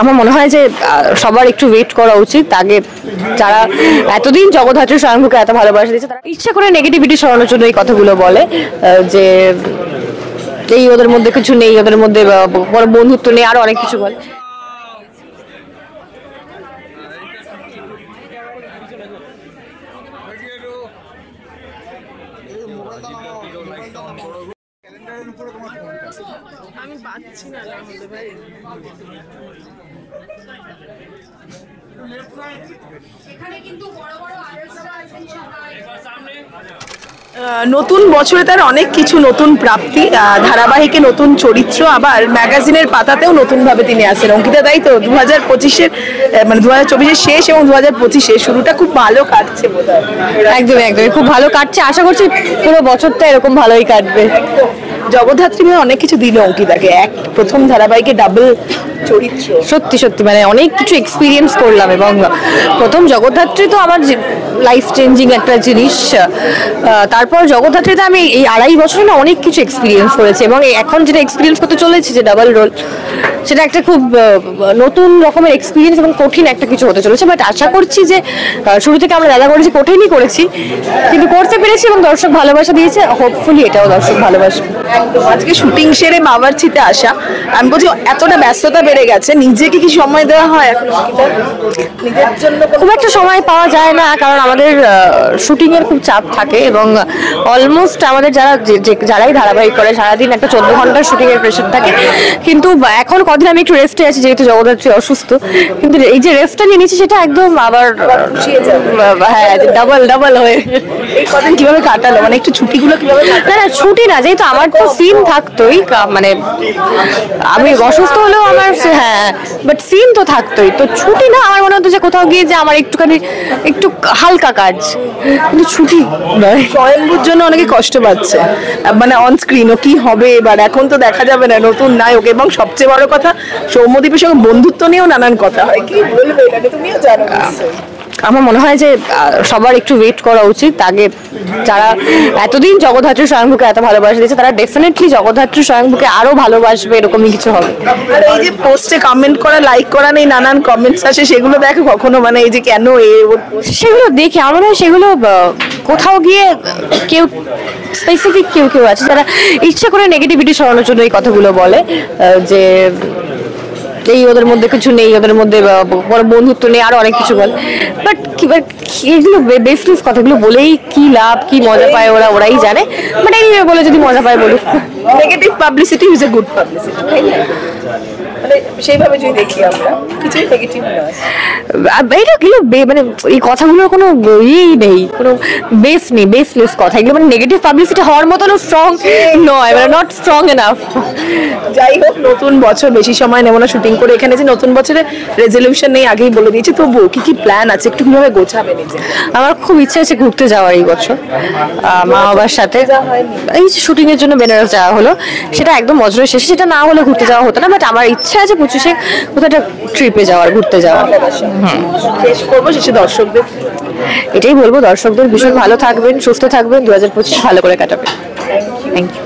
আমার মনে হয় যে সবার একটু ওয়েট করা উচিত। আগে যারা এতদিন জগদ্ধাত্রী স্বয়ংভূকে এত ভালোবাসা দিয়েছে তারা ইচ্ছা করে নেগেটিভিটি সরানোর জন্য এই কথাগুলো বলে যে এই ওদের মধ্যে কিছু নেই, ওদের মধ্যে বন্ধুত্ব নেই, আরো অনেক কিছু বলে। আমি পাচ্ছি না ভাই। নতুন বছরে তার অনেক কিছু নতুন প্রাপ্তি, ধারাবাহিকে নতুন চরিত্র, আবার ম্যাগাজিনের পাতাতেও নতুন ভাবে তিনি আসেন। অঙ্কিতা, তাই তো 2025-এর মানে 2024-এর শেষ এবং 2025-এর শুরুটা খুব ভালো কাটছে বোধহয়। একদমই একদমই খুব ভালো কাটছে, আশা করছি পুরো বছরটা এরকম ভালোই কাটবে। জগদ্ধাত্রী অনেক কিছু দিল অঙ্কিতাকে, প্রথম ধারাবাহিকে ডাবল চরিত্র, সত্যি সত্যি মানে অনেক কিছু এক্সপিরিয়েন্স করলাম। এবং প্রথম জগদ্ধাত্রী তো আমার লাইফ চেঞ্জিং একটা জিনিস। তারপর জগদ্ধাত্রীতে আমি এই 2.5 বছরে না অনেক কিছু এক্সপিরিয়েন্স করেছি, এবং এখন যেটা এক্সপিরিয়েন্স করতে চলেছি যে ডাবল রোল, সেটা একটা খুব নতুন রকমের এক্সপিরিয়েন্স এবং কঠিন একটা কিছু হতে চলেছে। বাট আশা করছি যে শুরু থেকে আমরা যা করেছি কঠিনই করেছি, কিন্তু করতে পেরেছি এবং দর্শক ভালোবাসা দিয়েছে। হোপফুলি এটাও দর্শক ভালোবাসবে। আজকে শুটিং সেরে বাবরচিতে আসা, আমি বলছি এতটা ব্যস্ততা বেড়ে গেছে, নিজেকে কি সময় দেওয়া হয় এখন নিজের জন্য? খুব একটা সময় পাওয়া যায় না, কারণ আমাদের শুটিং এর খুব চাপ থাকে এবং অলমোস্ট আমাদের যারাই ধারাবাহিক করে সারাদিন একটা 14 ঘন্টার শুটিং এর প্রেশার থাকে। কিন্তু এখন কদিন আমি একটু রেস্টে আছি, যেহেতু জগদ্ধাত্রী অসুস্থ। কিন্তু এই যে রেস্টটা নিয়ে নিচ্ছি সেটা একদম আবার হ্যাঁ ডাবল হয়ে। এই কদিন কিভাবে কাটালো, মানে একটু ছুটিগুলো কিভাবে? না ছুটি না, যেহেতু আমার তো সিন থাকতোই, মানে আমি অসুস্থ হলেও আমার হ্যাঁ বাট সিন তো থাকতোই, তো ছুটি না। আমার মনে হতো যে কোথাও গিয়ে যে আমার একটুখানি একটু হালকা কাজ, কিন্তু ছুটি নয়। স্বয়ম্ভূর জন্য অনেকে কষ্ট পাচ্ছে, মানে অন স্ক্রিন ও কি হবে এবার, এখন তো দেখা যাবে না নতুন নায়ক। এবং সবচেয়ে বড় কথা, সৌম্যদীপের সঙ্গে বন্ধুত্ব নিয়েও নানান কথা হয়, কি বলবে এটা তুমিও জানো। আমার মনে হয় যে সবার একটু ওয়েট করা উচিত। আগে যারা এতদিন জগদ্ধাত্রী স্বয়ংভূকে এত ভালোবাসা দিয়েছে তারা ডেফিনেটলি জগদ্ধাত্রী স্বয়ংভূকে আরো ভালোবাসবে, এরকমই কিছু হবে। আর এই যে পোস্টে কমেন্ট করা, লাইক করা নেই, নানান কমেন্টস আসে, সেগুলো দেখো কখনো? মানে এই যে কেন সেগুলো দেখে আমার মনে হয় সেগুলো কোথাও গিয়ে কেউ স্পেসিফিক কেউ আছে যারা ইচ্ছা করে নেগেটিভিটি সরানোর জন্য এই কথাগুলো বলে যে এই ওদের মধ্যে কিছু নেই, ওদের মধ্যে বন্ধুত্ব নেই, আরো অনেক কিছু বলে। বাট এগুলো বেসলেস কথাগুলো বলেই কি লাভ, কি মজা পায় ওরাই জানে। বাট এই বলে যদি মজা পায় বলুক। Negative publicity is a good publicity, মানে সেইভাবে যদি দেখি আমরা কিছু নেগেটিভ নয়। এটা কি মানে এই কথাগুলোর কোনো ইয়েই নেই, কোনো বেস নেই, বেসলেস কথা এগুলো। মানে নেগেটিভ পাবলিসিটি হওয়ার মতনও স্ট্রং নয়, মানে নট স্ট্রং এনাফ। যাই হোক, নতুন বছর, বেশি সময় নেব না শুটিং করে। এখানে যে নতুন বছরে রেজলিউশন নেই আগেই বলে দিয়েছি, তবু কি প্ল্যান আছে, একটু কিভাবে গোছাবে নিজে? আমার খুব ইচ্ছা আছে ঘুরতে যাওয়ার এই বছর মা বাবার সাথে। এই যে শুটিং এর জন্য বেনারস যাওয়া হলো, সেটা একদম বছরের শেষে, সেটা না হলে ঘুরতে যাওয়া হতো না। বাট আমার ইচ্ছা আছে 25-এ কোথাও একটা ট্রিপে যাওয়ার, ঘুরতে যাওয়ার। শেষ করবো, শেষে দর্শকদের এটাই বলবো, দর্শকদের ভীষণ ভালো থাকবেন, সুস্থ থাকবেন, 2025 ভালো করে কাটাবেন। Thank you.